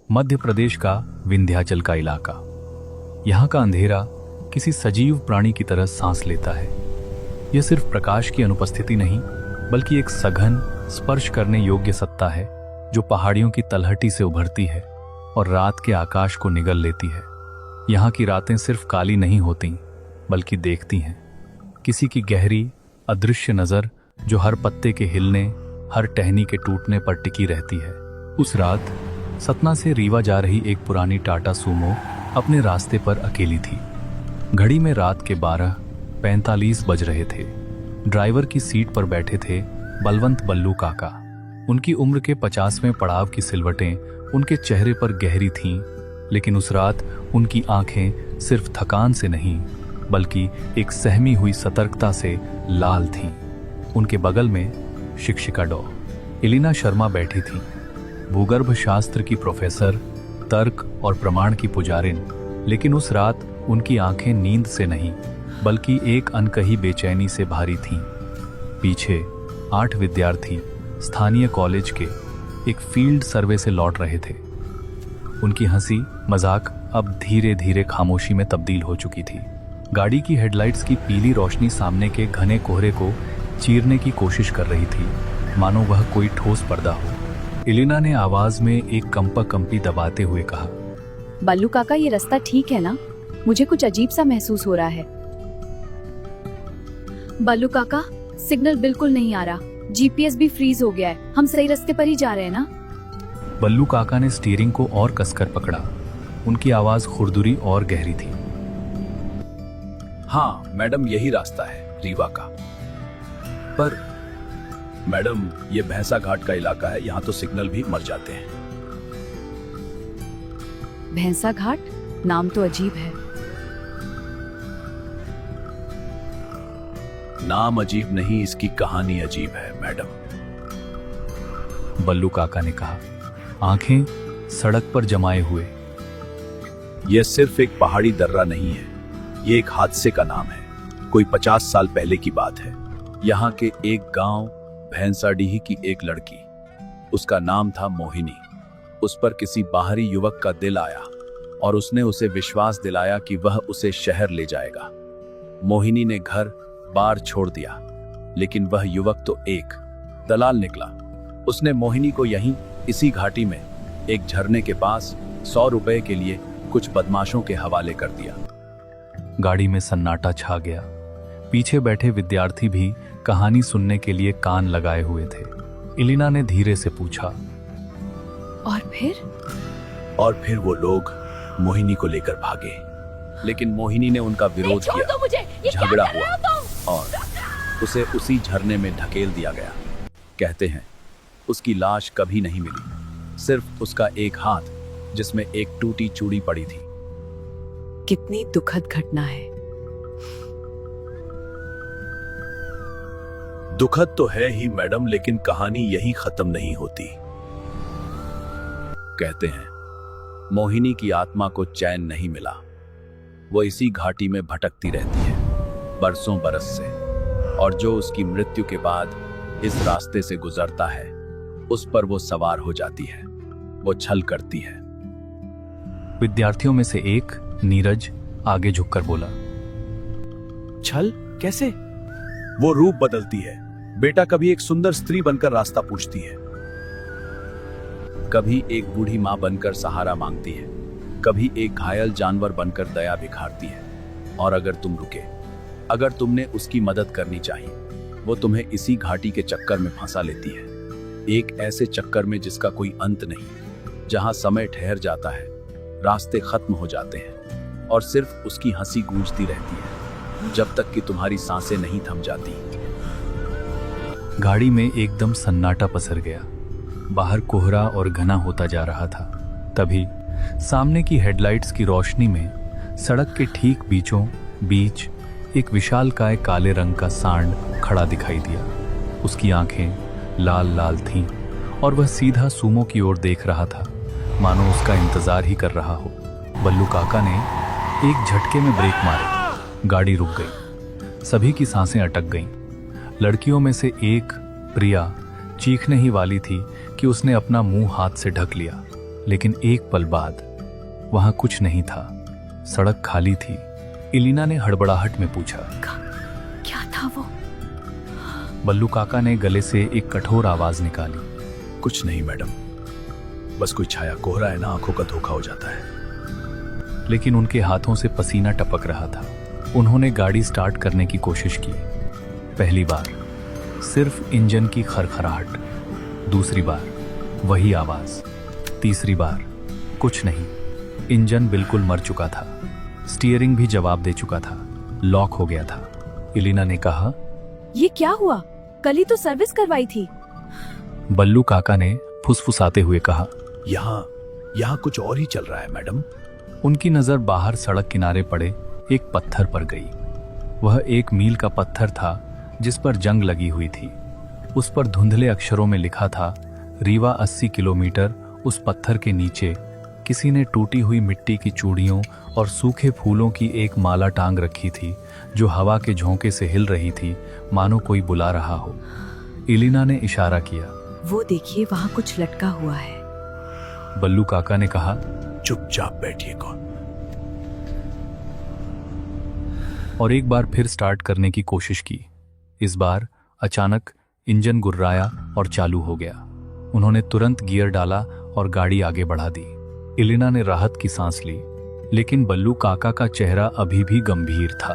मध्य प्रदेश का विंध्याचल का इलाका। यहाँ का अंधेरा किसी सजीव प्राणी की तरह सांस लेता है। यह सिर्फ प्रकाश की अनुपस्थिति नहीं, बल्कि एक सघन, स्पर्श करने योग्य सत्ता है जो पहाड़ियों की तलहटी से उभरती है और रात के आकाश को निगल लेती है। यहाँ की रातें सिर्फ काली नहीं होती, बल्कि देखती हैं किसी की गहरी, अदृश्य नज़र जो हर पत्ते के हिलने, हर टहनी के टूटने पर टिकी रहती है। उस रात सतना से रीवा जा रही एक पुरानी टाटा सूमो अपने रास्ते पर अकेली थी। घड़ी में रात के 12:45 बज रहे थे। ड्राइवर की सीट पर बैठे थे बलवंत बल्लू काका। उनकी उम्र के 50वें पड़ाव की सिलवटें उनके चेहरे पर गहरी थीं, लेकिन उस रात उनकी आंखें सिर्फ थकान से नहीं, बल्कि एक सहमी हुई सतर्कता से लाल थीं। उनके बगल में शिक्षिका डॉ. एलिना शर्मा बैठी थी, भूगर्भ शास्त्र की प्रोफेसर, तर्क और प्रमाण की पुजारिन। लेकिन उस रात उनकी आंखें नींद से नहीं, बल्कि एक अनकही बेचैनी से भारी थीं। पीछे 8 विद्यार्थी स्थानीय कॉलेज के एक फील्ड सर्वे से लौट रहे थे। उनकी हंसी मजाक अब धीरे धीरे खामोशी में तब्दील हो चुकी थी। गाड़ी की हेडलाइट्स की पीली रोशनी सामने के घने कोहरे को चीरने की कोशिश कर रही थी, मानो वह कोई ठोस पर्दा हो। एलिना ने आवाज में एक कंपी दबाते हुए कहा, बल्लू काका, ये रास्ता ठीक है ना? मुझे कुछ अजीब सा महसूस हो रहा है। बल्लू काका, सिग्नल बिल्कुल नहीं आ रहा, जीपीएस भी फ्रीज हो गया है। हम सही रास्ते पर ही जा रहे हैं ना? बल्लू काका ने स्टीयरिंग को और कसकर पकड़ा। उनकी आवाज खुरदुरी और गहरी थी। हाँ मैडम, यही रास्ता है रीवा का। पर मैडम, ये भैंसा घाट का इलाका है, यहाँ तो सिग्नल भी मर जाते हैं। भैंसा घाट? नाम तो अजीब है। नाम अजीब नहीं, इसकी कहानी अजीब है मैडम। बल्लू काका ने कहा, आंखें सड़क पर जमाए हुए। यह सिर्फ एक पहाड़ी दर्रा नहीं है, ये एक हादसे का नाम है। कोई 50 साल पहले की बात है। यहाँ के एक गांव भैंसाडीह की एक लड़की, उसका नाम था मोहिनी। उस पर किसी बाहरी युवक का दिल आया और उसने उसे विश्वास दिलाया कि वह उसे शहर ले जाएगा। मोहिनी ने घर बार छोड़ दिया, लेकिन वह युवक तो एक दलाल निकला। उसने मोहिनी को यहीं इसी घाटी में एक झरने के पास 100 रुपए के लिए कुछ बदमाशों के हवाले कर दिया। गाड़ी में सन्नाटा छा गया। पीछे बैठे विद्यार्थी भी कहानी सुनने के लिए कान लगाए हुए थे। एलिना ने धीरे से पूछा, और फिर? और फिर वो लोग मोहिनी को लेकर भागे, लेकिन मोहिनी ने उनका विरोध किया। झगड़ा हुआ और उसे उसी झरने में ढकेल दिया गया। कहते हैं उसकी लाश कभी नहीं मिली, सिर्फ उसका एक हाथ जिसमें एक टूटी चूड़ी पड़ी थी। कितनी दुखद घटना है। दुखद तो है ही मैडम, लेकिन कहानी यहीं खत्म नहीं होती। कहते हैं मोहिनी की आत्मा को चैन नहीं मिला। वो इसी घाटी में भटकती रहती है बरसों बरस से, और जो उसकी मृत्यु के बाद इस रास्ते से गुजरता है, उस पर वो सवार हो जाती है। वो छल करती है। विद्यार्थियों में से एक नीरज आगे झुककर बोला, छल कैसे? वो रूप बदलती है बेटा। कभी एक सुंदर स्त्री बनकर रास्ता पूछती है, कभी एक बूढ़ी मां बनकर सहारा मांगती है, कभी एक घायल जानवर बनकर दया बिखारती है। और अगर तुम रुके, अगर तुमने उसकी मदद करनी चाहिए, वो तुम्हें इसी घाटी के चक्कर में फंसा लेती है। एक ऐसे चक्कर में जिसका कोई अंत नहीं, जहां समय ठहर जाता है, रास्ते खत्म हो जाते हैं और सिर्फ उसकी हंसी गूंजती रहती है जब तक कि तुम्हारी सांसें नहीं थम जाती। गाड़ी में एकदम सन्नाटा पसर गया। बाहर कोहरा और घना होता जा रहा था। तभी सामने की हेडलाइट्स की रोशनी में सड़क के ठीक बीचों बीच एक विशालकाय काले रंग का सांड खड़ा दिखाई दिया। उसकी आंखें लाल लाल थीं और वह सीधा सूमो की ओर देख रहा था, मानो उसका इंतजार ही कर रहा हो। बल्लू काका ने एक झटके में ब्रेक मारे। गाड़ी रुक गई। सभी की सांसें अटक गईं। लड़कियों में से एक, प्रिया, चीखने ही वाली थी कि उसने अपना मुंह हाथ से ढक लिया। लेकिन एक पल बाद वहां कुछ नहीं था। सड़क खाली थी। इलिना ने हड़बड़ाहट में पूछा, क्या था वो? बल्लू काका ने गले से एक कठोर आवाज निकाली, कुछ नहीं मैडम, बस कोई छाया कोहरा है ना, आंखों का धोखा हो जाता है। लेकिन उनके हाथों से पसीना टपक रहा था। उन्होंने गाड़ी स्टार्ट करने की कोशिश की। पहली बार सिर्फ इंजन की खरखराहट, दूसरी बार वही आवाज, तीसरी बार कुछ नहीं। इंजन बिल्कुल मर चुका था। स्टीयरिंग भी जवाब दे चुका था, लॉक हो गया था। इलिना ने कहा, ये क्या हुआ? कल ही तो सर्विस करवाई थी। बल्लू काका ने फुसफुसाते हुए कहा, यहाँ कुछ और ही चल रहा है मैडम। उनकी नजर बाहर सड़क किनारे पड़े एक पत्थर पर गई। वह 1 मील का पत्थर था जिस पर जंग लगी हुई थी। उस पर धुंधले अक्षरों में लिखा था, रीवा 80 किलोमीटर। उस पत्थर के नीचे किसी ने टूटी हुई मिट्टी की चूड़ियों और सूखे फूलों की एक माला टांग रखी थी, जो हवा के झोंके से हिल रही थी, मानो कोई बुला रहा हो। इलिना ने इशारा किया, वो देखिए, वहाँ कुछ लटका हुआ है। बल्लू काका ने कहा, चुपचाप बैठिए कौन। और एक बार फिर स्टार्ट करने की कोशिश की। इस बार अचानक इंजन गुर्राया और चालू हो गया। उन्होंने तुरंत गियर डाला और गाड़ी आगे बढ़ा दी। इलिना ने राहत की सांस ली, लेकिन बल्लू काका का चेहरा अभी भी गंभीर था।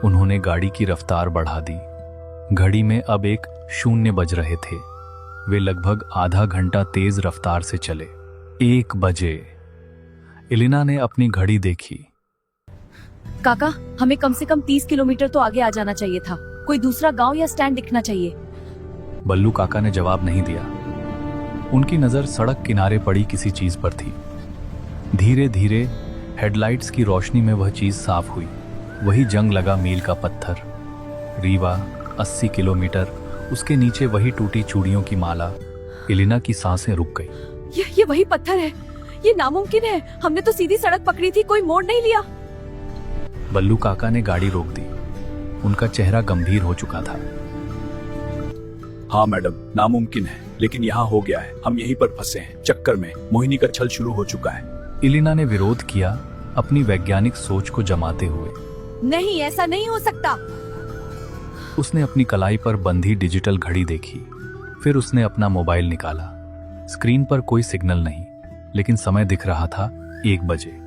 उन्होंने गाड़ी की रफ्तार बढ़ा दी। घड़ी में अब 1:00 बज रहे थे। वे लगभग आधा घंटा तेज रफ्तार से चले। 1 बजे। इलिना ने अपनी घड़ी देखी। काका, हमें कम से कम 30 किलोमीटर तो आगे आ जाना चाहिए था। कोई दूसरा गांव या स्टैंड दिखना चाहिए। बल्लू काका ने जवाब नहीं दिया। उनकी नजर सड़क किनारे पड़ी किसी चीज पर थी। धीरे धीरे हेडलाइट्स की रोशनी में वह चीज साफ हुई। वही जंग लगा मील का पत्थर। रीवा 80 किलोमीटर, उसके नीचे वही टूटी चूड़ियों की माला। इलिना की सांसें रुक गई। ये वही पत्थर है। ये नामुमकिन है। हमने तो सीधी सड़क पकड़ी थी, कोई मोड़ नहीं लिया। बल्लू काका ने गाड़ी रोक दी। उनका चेहरा गंभीर हो चुका था। हाँ मैडम, नामुमकिन है, लेकिन यहाँ हो गया है। हम यहीं पर फंसे हैं, चक्कर में। मोहिनी का छल शुरू हो चुका है। इलिना ने विरोध किया, अपनी वैज्ञानिक सोच को जमाते हुए। नहीं, ऐसा नहीं हो सकता। उसने अपनी कलाई पर बंधी डिजिटल घड़ी देखी। फिर उसने अपना मोबाइल निकाला। स्क्रीन पर कोई सिग्नल नहीं, लेकिन समय दिख रहा था 1 बजे।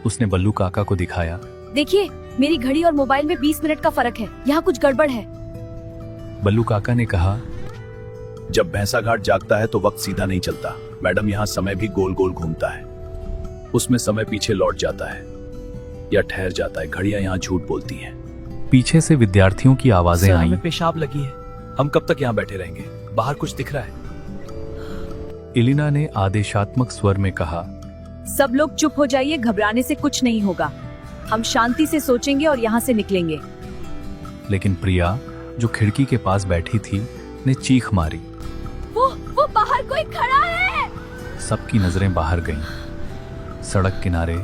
उसने बल्लू काका को दिखाया। देखिए, मेरी घड़ी और मोबाइल में 20 मिनट का फर्क है। यहाँ कुछ गड़बड़ है। बल्लू काका ने कहा, जब भैंसा घाट जागता है तो वक्त सीधा नहीं चलता मैडम। यहाँ समय भी गोल गोल घूमता है। उसमें समय पीछे लौट जाता है या ठहर जाता है। घड़ियां यहाँ झूठ बोलती हैं। पीछे से विद्यार्थियों की आवाजें सर, आईं। हमें पेशाब लगी है। हम कब तक यहाँ बैठे रहेंगे? बाहर कुछ दिख रहा है? इलिना ने आदेशात्मक स्वर में कहा, सब लोग चुप हो जाइए। घबराने से कुछ नहीं होगा। हम शांति से सोचेंगे और यहाँ से निकलेंगे। लेकिन प्रिया, जो खिड़की के पास बैठी थी, ने चीख मारी। वो बाहर कोई खड़ा है। सबकी नजरें बाहर गईं। सड़क किनारे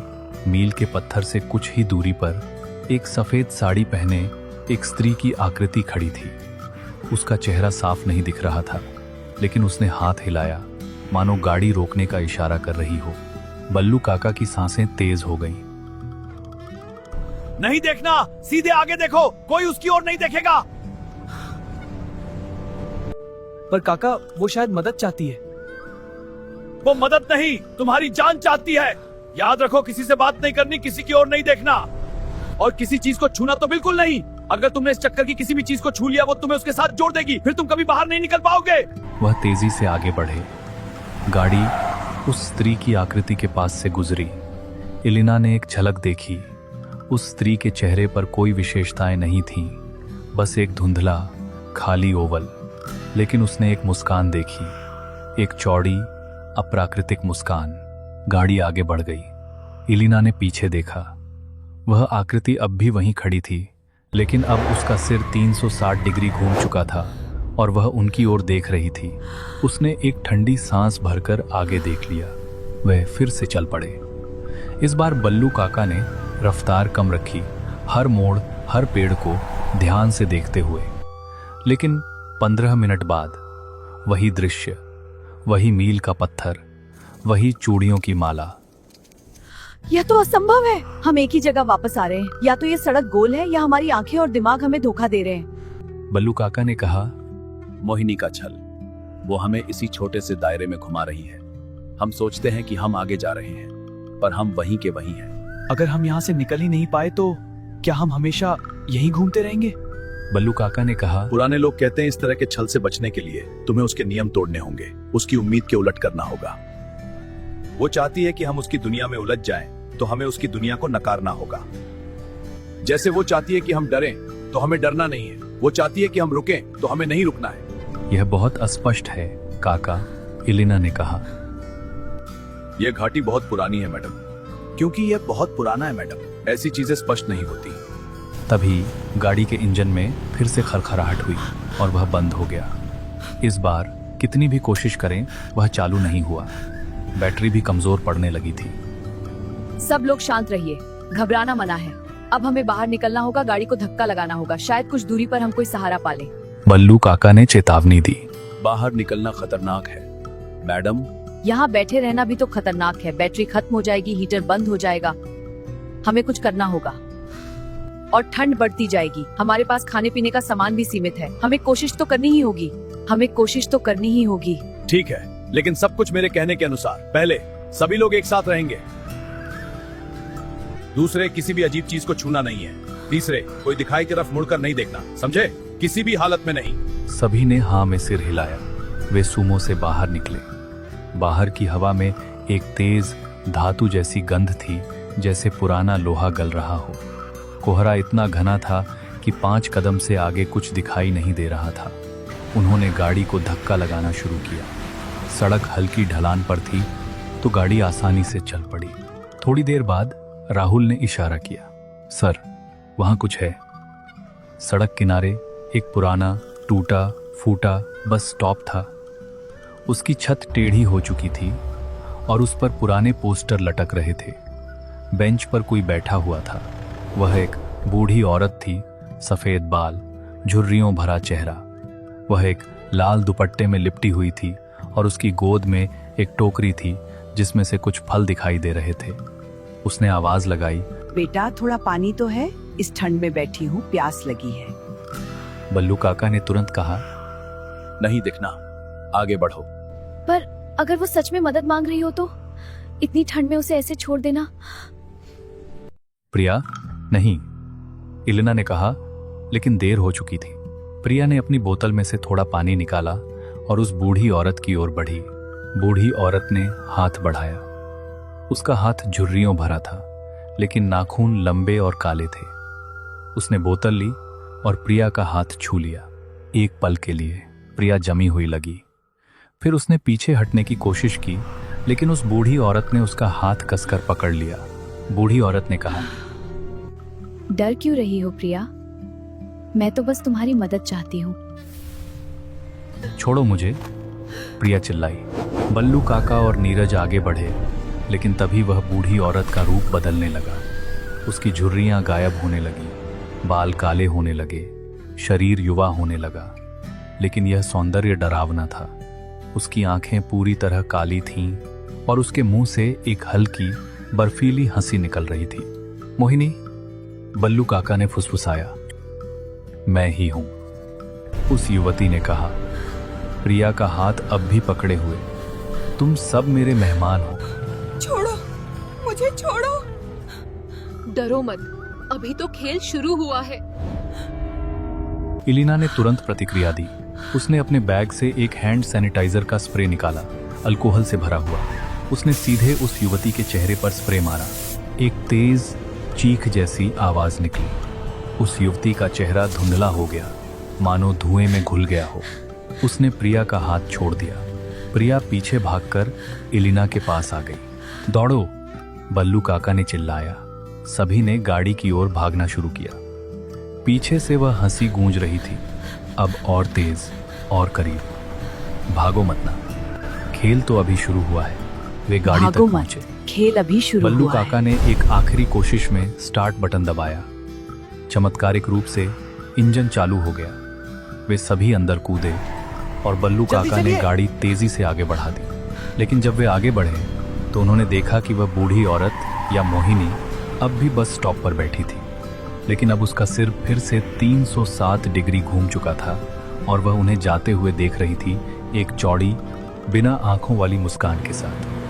मील के पत्थर से कुछ ही दूरी पर एक सफेद साड़ी पहने एक स्त्री की आकृति खड़ी थी। उसका चेहरा साफ नहीं दिख रहा था, लेकिन उसने हाथ हिलाया, मानो गाड़ी रोकने का इशारा कर रही हो। बल्लू काका की सांसें तेज हो गईं। नहीं देखना, सीधे आगे देखो, कोई उसकी ओर नहीं देखेगा। पर काका, वो शायद मदद चाहती है। वो मदद नहीं, तुम्हारी जान चाहती है। याद रखो, किसी से बात नहीं करनी, किसी की ओर नहीं देखना, और किसी चीज को छूना तो बिल्कुल नहीं। अगर तुमने इस चक्कर की किसी भी चीज को छू लिया, वो तुम्हें उसके साथ जोड़ देगी। फिर तुम कभी बाहर नहीं निकल पाओगे। वह तेजी से आगे बढ़े। गाड़ी उस स्त्री की आकृति के पास से गुजरी। इलिना ने एक झलक देखी। उस स्त्री के चेहरे पर कोई विशेषताएं नहीं थीं, बस एक धुंधला खाली ओवल। लेकिन उसने एक मुस्कान देखी, एक चौड़ी अप्राकृतिक मुस्कान। गाड़ी आगे बढ़ गई। इलिना ने पीछे देखा। वह आकृति अब भी वहीं खड़ी थी, लेकिन अब उसका सिर 360 डिग्री घूम चुका था और वह उनकी ओर देख रही थी। उसने एक ठंडी सांस भरकर आगे देख लिया। वह फिर से चल पड़े। इस बार बल्लू काका ने रफ्तार कम रखी, हर मोड़, हर पेड़ को ध्यान से देखते हुए। लेकिन 15 मिनट बाद वही दृश्य, वही मील का पत्थर, वही चूड़ियों की माला। यह तो असंभव है। हम एक ही जगह वापस आ रहे हैं। या तो ये सड़क गोल है या हमारी आंखें और दिमाग हमें धोखा दे रहे हैं। बल्लू काका ने कहा, मोहिनी का छल, वो हमें इसी छोटे से दायरे में घुमा रही है। हम सोचते हैं कि हम आगे जा रहे हैं, पर हम वहीं के वहीं हैं। अगर हम यहाँ से निकल ही नहीं पाए तो क्या हम हमेशा यहीं घूमते रहेंगे? बल्लू काका ने कहा, पुराने लोग कहते हैं इस तरह के छल से बचने के लिए तुम्हें उसके नियम तोड़ने होंगे, उसकी उम्मीद के उलट करना होगा। वो चाहती है कि हम उसकी दुनिया में उलझ जाएं, तो हमें उसकी दुनिया को नकारना होगा। जैसे वो चाहती है कि हम डरें, तो हमें डरना नहीं है। वो चाहती है कि हम रुकें, तो हमें नहीं रुकना है। यह बहुत अस्पष्ट है काका, इलिना ने कहा। यह घाटी बहुत पुरानी है मैडम। क्योंकि यह बहुत पुराना है मैडम, ऐसी चीजें स्पष्ट नहीं होती। तभी गाड़ी के इंजन में फिर से खरखराहट हुई और वह बंद हो गया। इस बार कितनी भी कोशिश करें वह चालू नहीं हुआ। बैटरी भी कमजोर पड़ने लगी थी। सब लोग शांत रहिए, घबराना मना है। अब हमें बाहर निकलना होगा, गाड़ी को धक्का लगाना होगा। शायद कुछ दूरी पर हम कोई सहारा पा लें। बल्लू काका ने चेतावनी दी। बाहर निकलना खतरनाक है मैडम। यहाँ बैठे रहना भी तो खतरनाक है। बैटरी खत्म हो जाएगी, हीटर बंद हो जाएगा। हमें कुछ करना होगा। और ठंड बढ़ती जाएगी। हमारे पास खाने पीने का सामान भी सीमित है। हमें कोशिश तो करनी ही होगी। हमें कोशिश तो करनी ही होगी। ठीक है, लेकिन सब कुछ मेरे कहने के अनुसार। पहले सभी लोग एक साथ रहेंगे। दूसरे, किसी भी अजीब चीज को छूना नहीं है। तीसरे, कोई दिखाई की तरफ मुड़कर नहीं देखना, समझे? किसी भी हालत में नहीं। सभी ने हाँ में सिर हिलाया। वे सुमो से बाहर निकले। बाहर की हवा में एक तेज धातु जैसी गंध थी, जैसे पुराना लोहा गल रहा हो। कोहरा इतना घना था कि 5 कदम से आगे कुछ दिखाई नहीं दे रहा था। उन्होंने गाड़ी को धक्का लगाना शुरू किया। सड़क हल्की ढलान पर थी तो गाड़ी आसानी से चल पड़ी। थोड़ी देर बाद राहुल ने इशारा किया, सर, वहां कुछ है। सड़क किनारे एक पुराना टूटा फूटा बस स्टॉप था। उसकी छत टेढ़ी हो चुकी थी और उस पर पुराने पोस्टर लटक रहे थे। बेंच पर कोई बैठा हुआ था। वह एक बूढ़ी औरत थी, सफेद बाल, झुर्रियों भरा चेहरा। वह एक लाल दुपट्टे में लिपटी हुई थी और उसकी गोद में एक टोकरी थी जिसमें से कुछ फल दिखाई दे रहे थे। उसने आवाज लगाई, बेटा थोड़ा पानी तो है? इस ठंड में बैठी हूँ, प्यास लगी है। बल्लू काका ने तुरंत कहा, नहीं दिखना, आगे बढ़ो। पर अगर वो सच में मदद मांग रही हो तो इतनी ठंड में उसे ऐसे छोड़ देना। प्रिया, नहीं, इलिना ने कहा, लेकिन देर हो चुकी थी। प्रिया ने अपनी बोतल में से थोड़ा पानी निकाला और उस बूढ़ी औरत की ओर बढ़ी। बूढ़ी औरत ने हाथ बढ़ाया। उसका हाथ झुर्रियों भरा था, लेकिन नाखून लंबे और काले थे। उसने बोतल ली और प्रिया का हाथ छू लिया। एक पल के लिए प्रिया जमी हुई लगी। फिर उसने पीछे हटने की कोशिश की, लेकिन उस बूढ़ी औरत ने उसका हाथ कसकर पकड़ लिया। बूढ़ी औरत ने कहा, डर क्यों रही हो प्रिया? मैं तो बस तुम्हारी मदद चाहती हूँ। छोड़ो मुझे, प्रिया चिल्लाई। बल्लू काका और नीरज आगे बढ़े, लेकिन तभी वह बूढ़ी औरत का रूप बदलने लगा। उसकी झुर्रियां गायब होने लगी, बाल काले होने लगे, शरीर युवा होने लगा। लेकिन यह सौंदर्य डरावना था। उसकी आंखें पूरी तरह काली थीं और उसके मुंह से एक हल्की बर्फीली हंसी निकल रही थी। मोहिनी, बल्लू काका ने फुसफुसाया। मैं ही हूं, उस युवती ने कहा, प्रिया का हाथ अब भी पकड़े हुए। तुम सब मेरे मेहमान हो। छोड़ो, मुझे छोड़ो। डरो मत, अभी तो खेल शुरू हुआ है। इलिना ने तुरंत प्रतिक्रिया दी। उसने अपने बैग से एक हैंड सैनिटाइजर का स्प्रे निकाला, अल्कोहल से भरा हुआ। उसने सीधे उस युवती के चेहरे पर स्प्रे मारा। एक तेज चीख जैसी आवाज निकली। उस युवती का चेहरा धुंधला हो गया, मानो धुएं में घुल गया हो। उसने प्रिया का हाथ छोड़ दिया। प्रिया पीछे भागकर इलिना के पास आ गई। दौड़ो, बल्लू काका ने चिल्लाया। सभी ने गाड़ी की ओर भागना शुरू किया। पीछे से वह हंसी गूंज रही थी, अब और तेज और करीब। भागो मत ना, खेल तो अभी शुरू हुआ है। वे गाड़ी तक भागो मत, पहुंचे। खेल अभी शुरू बल्लू हुआ है। काका ने एक आखिरी कोशिश में स्टार्ट बटन दबाया। चमत्कारिक रूप से इंजन चालू हो गया। वे सभी अंदर कूदे और बल्लू जल्दी काका ने चलिए। गाड़ी तेजी से आगे बढ़ा दी। लेकिन जब वे आगे बढ़े तो उन्होंने देखा कि वह बूढ़ी औरत या मोहिनी अब भी बस स्टॉप पर बैठी थी, लेकिन अब उसका सिर फिर से 307 डिग्री घूम चुका था और वह उन्हें जाते हुए देख रही थी, एक चौड़ी बिना आंखों वाली मुस्कान के साथ।